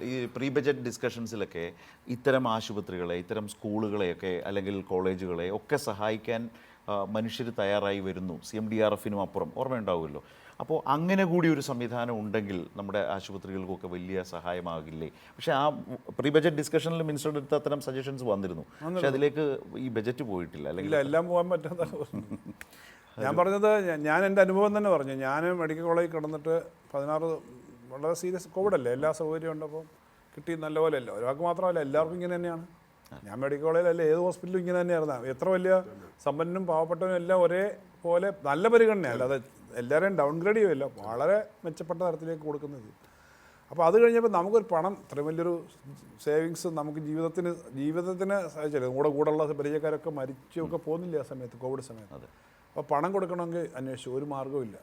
ഈ pre budget ഡിസ്കഷൻസിലൊക്കെ ഇത്തരം ആശുപത്രികളെ, ഇത്തരം സ്കൂളുകളെയൊക്കെ അല്ലെങ്കിൽ കോളേജുകളെ ഒക്കെ സഹായിക്കാൻ മനുഷ്യർ തയ്യാറായി വരുന്നു. CMDRFനും അപ്പുറം ഓർമ്മയുണ്ടാവുമല്ലോ. അപ്പോൾ അങ്ങനെ കൂടി ഒരു സംവിധാനം ഉണ്ടെങ്കിൽ നമ്മുടെ ആശുപത്രികൾക്കൊക്കെ വലിയ സഹായമാകില്ലേ? പക്ഷേ ആ പ്രീ ബജറ്റ് ഡിസ്കഷനിൽ മിനിസ്റ്ററുടെ അടുത്ത് അത്തരം സജഷൻസ് വന്നിരുന്നു. പക്ഷേ അതിലേക്ക് ഈ ബജറ്റ് പോയിട്ടില്ല. അല്ലെങ്കിൽ എല്ലാം പോകാൻ പറ്റാത്ത ഞാൻ പറഞ്ഞത്, ഞാൻ എൻ്റെ അനുഭവം തന്നെ പറഞ്ഞു. ഞാൻ മെഡിക്കൽ കോളേജിൽ കിടന്നിട്ട് 16 വളരെ സീരിയസ് കോവിഡല്ലേ, എല്ലാ സൗകര്യവും ഉണ്ടപ്പോൾ കിട്ടി നല്ലപോലെ. അല്ല ഒരാൾക്ക് മാത്രമല്ല, എല്ലാവർക്കും ഇങ്ങനെ തന്നെയാണ്. ഞാൻ മെഡിക്കൽ കോളേജിലല്ല, ഏത് ഹോസ്പിറ്റലും ഇങ്ങനെ തന്നെയായിരുന്നു. എത്ര വലിയ സമ്പന്നനും പാവപ്പെട്ടവനും എല്ലാം ഒരേപോലെ നല്ല പരിഗണന, അല്ലാതെ എല്ലാവരെയും ഡൗൺഗ്രേഡ് ചെയ്യുമല്ല, വളരെ മെച്ചപ്പെട്ട തരത്തിലേക്ക് കൊടുക്കുന്നത്. അപ്പോൾ അത് കഴിഞ്ഞപ്പോൾ നമുക്കൊരു പണം, ഇത്ര വലിയൊരു സേവിങ്സ് നമുക്ക് ജീവിതത്തിന് സഹായിച്ചില്ല. കൂടെയുള്ള പരിചയക്കാരൊക്കെ മരിച്ചൊക്കെ പോകുന്നില്ല ആ സമയത്ത്, കോവിഡ് സമയത്ത്. അപ്പോൾ പണം കൊടുക്കണമെങ്കിൽ അന്വേഷിച്ചു, ഒരു മാർഗ്ഗവും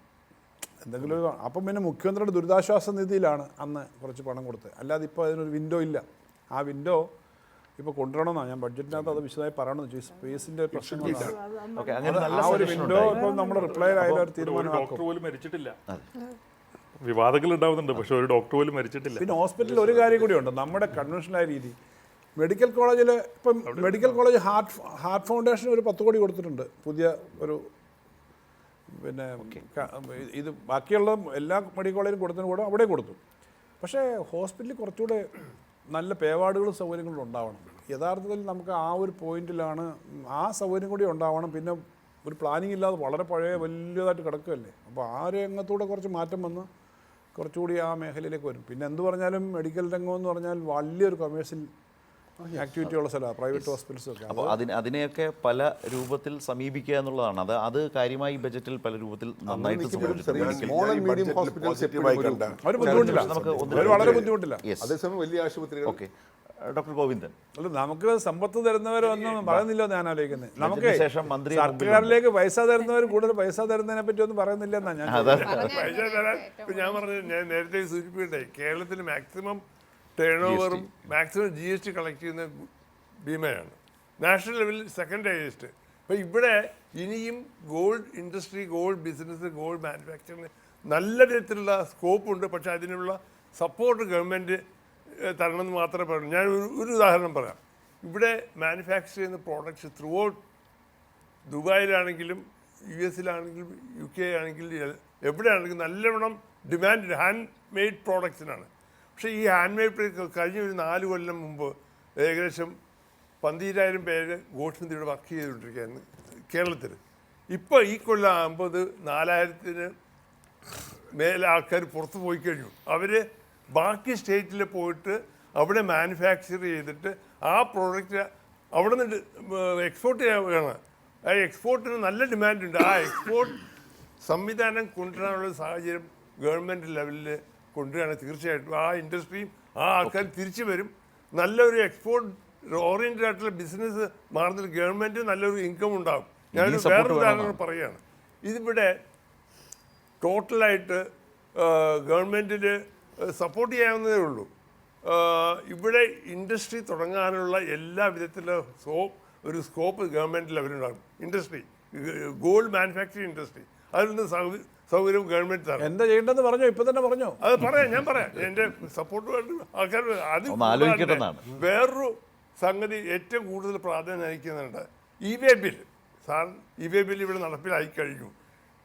എന്തെങ്കിലും ഒരു. അപ്പം പിന്നെ മുഖ്യമന്ത്രിയുടെ ദുരിതാശ്വാസ നിധിയിലാണ് അന്ന് കുറച്ച് പണം കൊടുത്തത്. അല്ലാതെ ഇപ്പോൾ അതിനൊരു വിൻഡോ ഇല്ല. ആ വിൻഡോ ഇപ്പോൾ കൊണ്ടുവരണമെന്നാണ് ഞാൻ ബഡ്ജറ്റിനകത്ത് അത് വിശദമായി പറയണമെന്ന് വെച്ചാൽ സ്പേസിൻ്റെ പ്രശ്നങ്ങളാണ്. ആ ഒരു വിൻഡോ ഇപ്പോൾ നമ്മൾ റിപ്ലൈ ആയാലും ഒരു തീരുമാനം. ഡോക്ടർ പോലും മരിച്ചിട്ടില്ല, വിവാദങ്ങൾ ഉണ്ടാവുന്നുണ്ട്, പക്ഷെ ഒരു ഡോക്ടർ പോലും മരിച്ചിട്ടില്ല. പിന്നെ ഹോസ്പിറ്റലിൽ ഒരു കാര്യം കൂടിയുണ്ട്, നമ്മുടെ കൺവെൻഷനായ രീതി. മെഡിക്കൽ കോളേജിൽ ഇപ്പം മെഡിക്കൽ കോളേജ് ഹാർട്ട് ഫൗണ്ടേഷൻ ഒരു 10 കോടി കൊടുത്തിട്ടുണ്ട്, പുതിയ ഒരു. പിന്നെ ഇത് ബാക്കിയുള്ള എല്ലാ മെഡിക്കൽ കോളേജിലും കൊടുത്തതിന് കൂടെ അവിടെ കൊടുത്തു. പക്ഷേ ഹോസ്പിറ്റലിൽ കുറച്ചുകൂടെ നല്ല പേവാർഡുകളും സൗകര്യങ്ങളും ഉണ്ടാവണം. യഥാർത്ഥത്തിൽ നമുക്ക് ആ ഒരു പോയിന്റിലാണ് ആ സൗകര്യം കൂടി ഉണ്ടാവണം. പിന്നെ ഒരു പ്ലാനിങ് ഇല്ലാതെ വളരെ പഴയ വലിയതായിട്ട് കിടക്കുകയല്ലേ. അപ്പോൾ ആ രംഗത്തൂടെ കുറച്ച് മാറ്റം വന്ന് കുറച്ചുകൂടി ആ മേഖലയിലേക്ക് വരും. പിന്നെ എന്ത് പറഞ്ഞാലും മെഡിക്കൽ രംഗം എന്ന് പറഞ്ഞാൽ വലിയൊരു കമേഴ്ഷ്യൽ ആക്ടിവിറ്റി ഉള്ള സ്ഥലമാണ്, പ്രൈവറ്റ് ഹോസ്പിറ്റൽസ് ഒക്കെ. അപ്പോൾ അതിനെയൊക്കെ പല രൂപത്തിൽ സമീപിക്കുക എന്നുള്ളതാണ്. അത് കാര്യമായി ബജറ്റിൽ പല രൂപത്തിൽ നന്നായിട്ട് വളരെ ബുദ്ധിമുട്ടില്ല. അതേസമയം വലിയ ആശുപത്രികൾ. Okay, doctor Govindan. അല്ല, നമുക്ക് സമ്പത്ത് തരുന്നവരൊന്നും പറയുന്നില്ലോ ഞാൻ ആലോചിക്കുന്നത്. നമുക്ക് ശേഷം മന്ത്രി സർക്കാരിലേക്ക് പൈസ തരുന്നവർ കൂടുതൽ പൈസ തരുന്നതിനെ പറ്റി ഒന്നും പറയുന്നില്ല എന്നാ ഞാൻ. പൈസ തരാൻ ഞാൻ പറഞ്ഞു, ഞാൻ നേരത്തെ സൂചിപ്പിക്കട്ടെ, കേരളത്തിൽ മാക്സിമം ടേൺ ഓവറും മാക്സിമം GST കളക്ട് ചെയ്യുന്ന ഭീമയാണ്. നാഷണൽ ലെവലിൽ സെക്കൻഡ് ഹയസ്റ്റ്. അപ്പോൾ ഇവിടെ ഇനിയും gold industry, gold business, gold മാനുഫാക്ചറിന് നല്ല തരത്തിലുള്ള സ്കോപ്പുണ്ട്. പക്ഷേ അതിനുള്ള സപ്പോർട്ട് ഗവൺമെൻറ് തരണമെന്ന് മാത്രമേ പറയൂ. ഞാൻ ഒരു ഉദാഹരണം പറയാം. ഇവിടെ മാനുഫാക്ചർ ചെയ്യുന്ന പ്രോഡക്ട്സ് ത്രൂ ഔട്ട് ദുബായിലാണെങ്കിലും US-ലാണെങ്കിലും UK ആണെങ്കിലും എവിടെയാണെങ്കിലും നല്ലവണ്ണം ഡിമാൻഡ് ഹാൻഡ് മെയ്ഡ് പ്രോഡക്ട്സിനാണ്. പക്ഷേ ഈ ഹാൻഡ് മെയ്ഡ് കഴിഞ്ഞ ഒരു 4 കൊല്ലം മുമ്പ് ഏകദേശം 12,000 പേര് ഗോൾഡ് സ്മിത്തിലൂടെ വർക്ക് ചെയ്തുകൊണ്ടിരിക്കുകയായിരുന്നു കേരളത്തിൽ. ഇപ്പോൾ ഈ കൊല്ലം ആകുമ്പോൾ 4,000-ന് മേലെ ആൾക്കാർ പുറത്ത് പോയി കഴിഞ്ഞു. അവർ ബാക്കി സ്റ്റേറ്റിൽ പോയിട്ട് അവിടെ മാനുഫാക്ചർ ചെയ്തിട്ട് ആ പ്രോഡക്റ്റ് അവിടെ നിന്ന് എക്സ്പോർട്ട് ചെയ്യാൻ. ആ എക്സ്പോർട്ടിന് നല്ല ഡിമാൻഡുണ്ട്. ആ എക്സ്പോർട്ട് സംവിധാനം കൊണ്ടുവരാനുള്ള സാഹചര്യം ഗവൺമെൻറ് ലെവലിൽ കൊണ്ടുവരികയാണ്. തീർച്ചയായിട്ടും ആ ഇൻഡസ്ട്രിയും ആ ആൾക്കാർ തിരിച്ചു വരും. നല്ലൊരു എക്സ്പോർട്ട് ഓറിയൻറ്റഡ് ആയിട്ടുള്ള ബിസിനസ് മാറുന്നതിൽ ഗവൺമെൻറ് നല്ലൊരു ഇൻകം ഉണ്ടാകും. ഞാനൊരു വേറൊരു ഉദാഹരണം പറയുകയാണ്. ഇതിവിടെ ടോട്ടലായിട്ട് ഗവൺമെൻറ്റിന് സപ്പോർട്ട് ചെയ്യാവുന്നതേ ഉള്ളൂ. ഇവിടെ ഇൻഡസ്ട്രി തുടങ്ങാനുള്ള എല്ലാ വിധത്തിലുള്ള ഒരു സ്കോപ്പ് ഗവൺമെൻറ് ലെവലുണ്ടാകും. ഇൻഡസ്ട്രി, ഗോൾഡ് മാനുഫാക്ചറിങ് ഇൻഡസ്ട്രി, അതിനൊന്ന് സൗകര്യം ഗവൺമെൻറ് തരണം. എന്താ ചെയ്യേണ്ടത് പറഞ്ഞോ, ഇപ്പം തന്നെ പറഞ്ഞോ. അത് ഞാൻ പറയാം. എൻ്റെ സപ്പോർട്ട് ആൾക്കാർ അത് വേറൊരു സംഗതി ഏറ്റവും കൂടുതൽ പ്രാധാന്യം അയക്കുന്നുണ്ട്. E-way bill. Sir, E-way bill ഇവിടെ നടപ്പിലായി കഴിഞ്ഞു.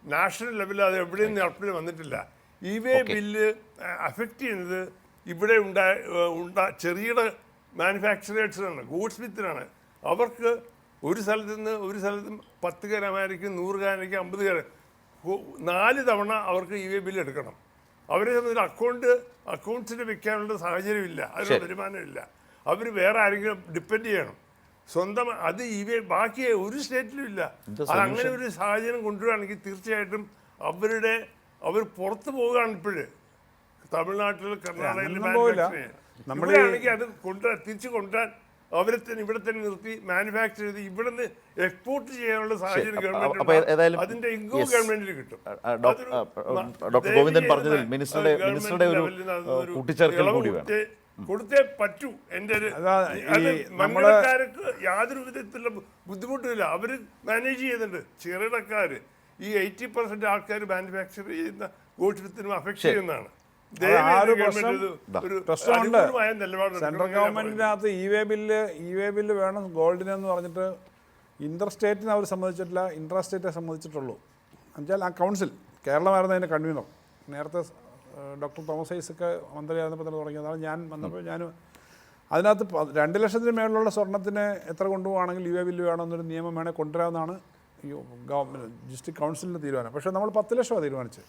നാഷണൽ ലെവലിൽ അത് എവിടെയും നടപ്പിൽ വന്നിട്ടില്ല. E-way ബില്ല് അഫക്റ്റ് ചെയ്യുന്നത് ഇവിടെ ചെറിയ മാനുഫാക്ചറേഴ്സിനാണ്, ഗൂഡ് സ്മിത്തിനാണ്. അവർക്ക് ഒരു സ്ഥലത്തും 10 കാരമായിരിക്കും, 100 കാരമായിരിക്കും, 50 കാരം 4 തവണ അവർക്ക് E-way ബില്ല് എടുക്കണം. അവരെ സംബന്ധിച്ച് അക്കൗണ്ട്സിന് വെക്കാനുള്ള സാഹചര്യമില്ല, അതിനുള്ള വരുമാനമില്ല. അവർ വേറെ ആരെങ്കിലും ഡിപ്പെൻഡ് ചെയ്യണം. സ്വന്തം അത് ബാക്കി ഒരു സ്റ്റേറ്റിലും ഇല്ല. അങ്ങനെ ഒരു സാഹചര്യം കൊണ്ടുവരികയാണെങ്കിൽ തീർച്ചയായിട്ടും അവർ പുറത്ത് പോവുകയാണ്. ഇപ്പോഴ് തമിഴ്നാട്ടിൽ, കർണാടകയിൽ നമ്മളാണെങ്കിൽ അത് തിരിച്ചു കൊണ്ടുവരാൻ അവരെ തന്നെ ഇവിടെ തന്നെ നിർത്തി മാനുഫാക്ചർ ചെയ്ത് ഇവിടെ നിന്ന് എക്സ്പോർട്ട് ചെയ്യാനുള്ള സാഹചര്യം ഗവൺമെന്റ്, അതിന്റെ ഇൻകം ഗവൺമെന്റിന് കിട്ടും. ഡോക്ടർ ഗോവിന്ദൻ പറഞ്ഞതിൽ മിനിസ്റ്ററുടെ ഒരു കൂട്ടിച്ചേർക്കൽ കൂടി വേണം, കൊടുത്തേ പറ്റൂ. എൻ്റെ മംഗളക്കാർക്ക് യാതൊരു വിധത്തിലുള്ള ബുദ്ധിമുട്ടില്ല, അവർ മാനേജ് ചെയ്യുന്നുണ്ട്. ചെറുകിടക്കാർ ഈ 80% ആൾക്കാർ മാനുഫാക്ചർ ചെയ്യുന്ന ഗോഡ്സ്മിത്തിനും അഫക്ട് ചെയ്യുന്നതാണ്. ആ ഒരു പ്രശ്നം പ്രശ്നമുണ്ട്. നിലപാടാണ് സെൻട്രൽ ഗവൺമെന്റിനകത്ത് ഇ വേ ബില്ല് വേണം ഗോൾഡിനെന്ന് പറഞ്ഞിട്ട് ഇന്റർ സ്റ്റേറ്റിനെ അവർ സമ്മതിച്ചിട്ടില്ല, ഇൻട്രാ സ്റ്റേറ്റെ സമ്മതിച്ചിട്ടുള്ളൂ. എന്നുവെച്ചാൽ ആ കൗൺസിൽ, കേരളമായിരുന്നു അതിൻ്റെ കൺവീനർ. നേരത്തെ ഡോക്ടർ തോമസ് ഐസക്ക് മന്ത്രിയായിരുന്നപ്പോൾ തന്നെ തുടങ്ങിയതാണ്. ഞാൻ വന്നപ്പോൾ അതിനകത്ത് 2 ലക്ഷത്തിന് മേളിലുള്ള സ്വർണ്ണത്തിന് എത്ര കൊണ്ടുപോവാണെങ്കിൽ ഇ വേ ബില്ല് വേണമെന്നൊരു നിയമം വേണേൽ കൊണ്ടുവരാമെന്നാണ് ഈ ഗവൺമെൻറ് ഡിസ്ട്രിക്ട് കൗൺസിലിൻ്റെ തീരുമാനം. പക്ഷേ നമ്മൾ 10 ലക്ഷമാണ് തീരുമാനിച്ചത്.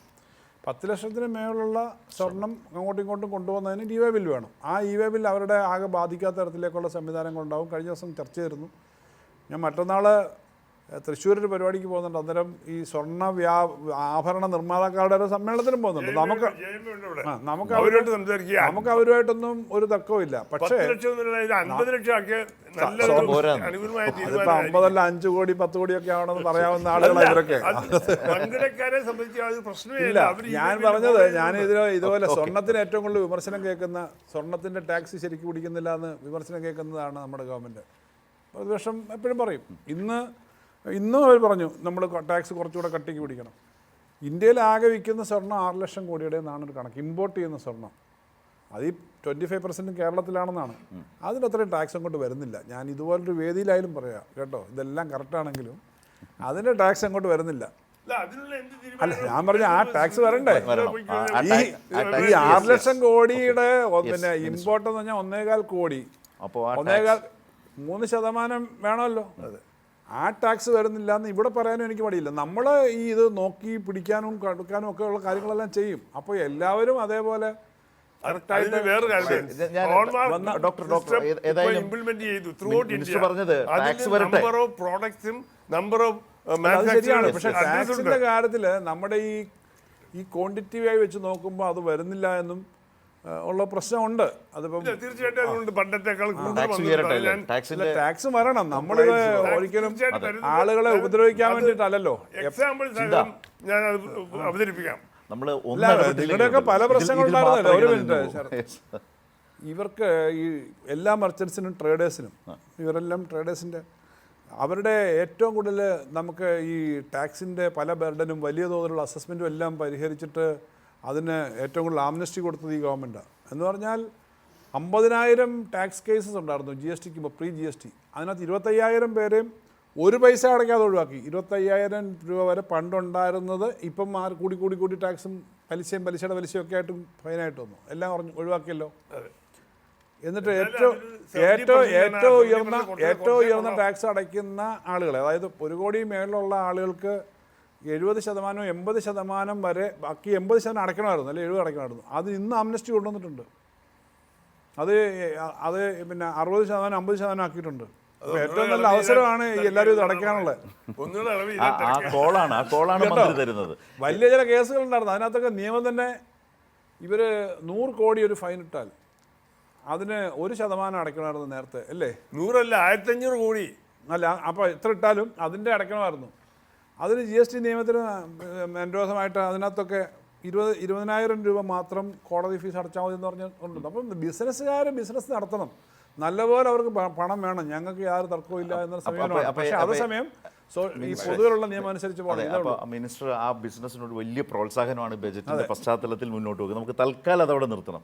10 ലക്ഷത്തിന് മേലുള്ള സ്വർണം അങ്ങോട്ടും ഇങ്ങോട്ടും കൊണ്ടുപോകുന്നതിന് ഇ വേ ബില്ല് വേണം. ആ ഇ വേ ബില്ല് അവരുടെ ആകെ ബാധിക്കാത്ത തരത്തിലേക്കുള്ള സംവിധാനങ്ങളുണ്ടാവും. കഴിഞ്ഞ ദിവസം ചർച്ച ചെയ്തിരുന്നു. ഞാൻ മറ്റന്നാൾ തൃശ്ശൂർ ഒരു പരിപാടിക്ക് പോകുന്നുണ്ട്. അന്നേരം ഈ സ്വർണ്ണ ആഭരണ നിർമ്മാതാക്കളുടെ ഒരു സമ്മേളനത്തിനും പോകുന്നുണ്ട്. നമുക്ക് അവരുമായിട്ടൊന്നും ഒരു തർക്കവും ഇല്ല. പക്ഷേ അതിപ്പോ 50 അല്ല 5 കോടി 10 കോടിയൊക്കെ ആവണമെന്ന് പറയാവുന്ന ആളുകളാണ് ഇവരൊക്കെ. ഇല്ല, ഞാൻ പറഞ്ഞത് ഇതുപോലെ സ്വർണത്തിന് ഏറ്റവും കൂടുതൽ വിമർശനം കേൾക്കുന്ന, സ്വർണത്തിന്റെ ടാക്സ് ശരിക്കും പിടിക്കുന്നില്ല എന്ന് വിമർശനം കേൾക്കുന്നതാണ് നമ്മുടെ ഗവൺമെന്റ്. പ്രതിപക്ഷം എപ്പോഴും പറയും. ഇന്നും അവർ പറഞ്ഞു നമ്മൾ ടാക്സ് കുറച്ചുകൂടെ കട്ടിക്ക് പിടിക്കണം. ഇന്ത്യയിൽ ആകെ വിൽക്കുന്ന സ്വർണ്ണം 6 ലക്ഷം കോടിയുടെ എന്നാണ് ഒരു കണക്ക്. ഇമ്പോർട്ട് ചെയ്യുന്ന സ്വർണ്ണം അത് ഈ 25% കേരളത്തിലാണെന്നാണ്. അതിന് അത്രയും ടാക്സ് അങ്ങോട്ട് വരുന്നില്ല. ഞാൻ ഇതുപോലൊരു വേദിയിലായാലും പറയാം കേട്ടോ, ഇതെല്ലാം കറക്റ്റാണെങ്കിലും അതിൻ്റെ ടാക്സ് അങ്ങോട്ട് വരുന്നില്ല. അല്ല, ഞാൻ പറഞ്ഞ ആ ടാക്സ് വരണ്ടേ. ഈ 6 ലക്ഷം കോടിയുടെ പിന്നെ ഇമ്പോർട്ട് എന്ന് പറഞ്ഞാൽ 1.25 കോടി, 3% വേണമല്ലോ. ആ ടാക്സ് വരുന്നില്ല എന്ന് ഇവിടെ പറയാനും എനിക്ക് മടിയില്ല. നമ്മൾ ഈ ഇത് നോക്കി പിടിക്കാനും കടുക്കാനും ഒക്കെ ഉള്ള കാര്യങ്ങളെല്ലാം ചെയ്യും. അപ്പോൾ എല്ലാവരും അതേപോലെ ശരിയാണ്. പക്ഷെ ടാക്സിന്റെ കാര്യത്തിൽ നമ്മുടെ ഈ ക്വാണ്ടിറ്റിയായി വെച്ച് നോക്കുമ്പോൾ അത് വരുന്നില്ല എന്നും ഉള്ള പ്രശ്നമുണ്ട്. അതിപ്പം ടാക്സ് വരണം. നമ്മളിത് ഒരിക്കലും ആളുകളെ ഉപദ്രവിക്കാൻ വേണ്ടിയിട്ടല്ലോ. ഞാൻ അവതരിപ്പിക്കാം. നിങ്ങളുടെയൊക്കെ പല പ്രശ്നങ്ങളുണ്ടായിരുന്നല്ലോ. ഒരു മിനിറ്റ്, ഇവർക്ക് ഈ എല്ലാ മർച്ചൻസിനും ട്രേഡേഴ്സിനും ഇവരെല്ലാം ട്രേഡേഴ്സിൻ്റെ അവരുടെ ഏറ്റവും കൂടുതൽ നമുക്ക് ഈ ടാക്സിൻ്റെ പല ബർഡനും വലിയ തോതിലുള്ള അസസ്മെൻറ്റും എല്ലാം പരിഹരിച്ചിട്ട് അതിന് ഏറ്റവും കൂടുതൽ ആംനസ്റ്റി കൊടുത്തത് ഈ ഗവൺമെൻറ്റാണ്. എന്ന് പറഞ്ഞാൽ 50,000 ടാക്സ് കേസസ് ഉണ്ടായിരുന്നു GST പ്രീ GST. അതിനകത്ത് 25,000 പേരെയും 1 പൈസ അടയ്ക്കാതെ ഒഴിവാക്കി. 25,000 രൂപ വരെ പണ്ടുണ്ടായിരുന്നത് ഇപ്പം കൂടി ടാക്സും പലിശയുടെ പലിശയൊക്കെ ആയിട്ടും ഫൈനായിട്ട് വന്നു. എല്ലാം ഒഴിവാക്കിയല്ലോ. എന്നിട്ട് ഏറ്റവും ഉയർന്ന ടാക്സ് അടയ്ക്കുന്ന ആളുകളെ, അതായത് 1 കോടി മേളിലുള്ള ആളുകൾക്ക് 70% 80% വരെ, ബാക്കി 80% അടയ്ക്കണമായിരുന്നു, അല്ലെ 70 അടയ്ക്കണമായിരുന്നു. അത് ഇന്ന് ആംനസ്റ്റി കൊണ്ടുവന്നിട്ടുണ്ട്. അത് പിന്നെ 60% 50% ആക്കിയിട്ടുണ്ട്. ഏറ്റവും നല്ല അവസരമാണ് എല്ലാവരും ഇത് അടയ്ക്കാനുള്ളത്. വലിയ ചില കേസുകൾ ഉണ്ടായിരുന്നു. അതിനകത്തൊക്കെ നിയമം തന്നെ ഇവർ 100 കോടി ഒരു ഫൈൻ ഇട്ടാൽ അതിന് 1% അടയ്ക്കണമായിരുന്നു നേരത്തെ, അല്ലേ? 100 അല്ല 1500 കോടി അല്ല. അപ്പോൾ എത്ര ഇട്ടാലും അതിൻ്റെ അടയ്ക്കണമായിരുന്നു. അതിന് GST നിയമത്തിന് അനുരോധമായിട്ട് അതിനകത്തൊക്കെ 20,000 രൂപ മാത്രം കോടതി ഫീസ് അടച്ചാൽ മതി എന്ന് പറഞ്ഞിട്ടുണ്ട്. അപ്പം ബിസിനസ് നടത്തണം, നല്ലപോലെ അവർക്ക് പണം വേണം, ഞങ്ങൾക്ക് യാതൊരു തർക്കവും ഇല്ല എന്ന സമീപനമാണ്. പക്ഷേ അതേസമയം ഈ പൊതുവിലുള്ള നിയമം അനുസരിച്ച് മിനിസ്റ്റർ ആ ബിസിനസ്സിനോട് വലിയ പ്രോത്സാഹനമാണ് ബജറ്റിന്റെ പശ്ചാത്തലത്തിൽ മുന്നോട്ട് പോകുന്നത്. നമുക്ക് തൽക്കാലം അതവിടെ നിർത്തണം.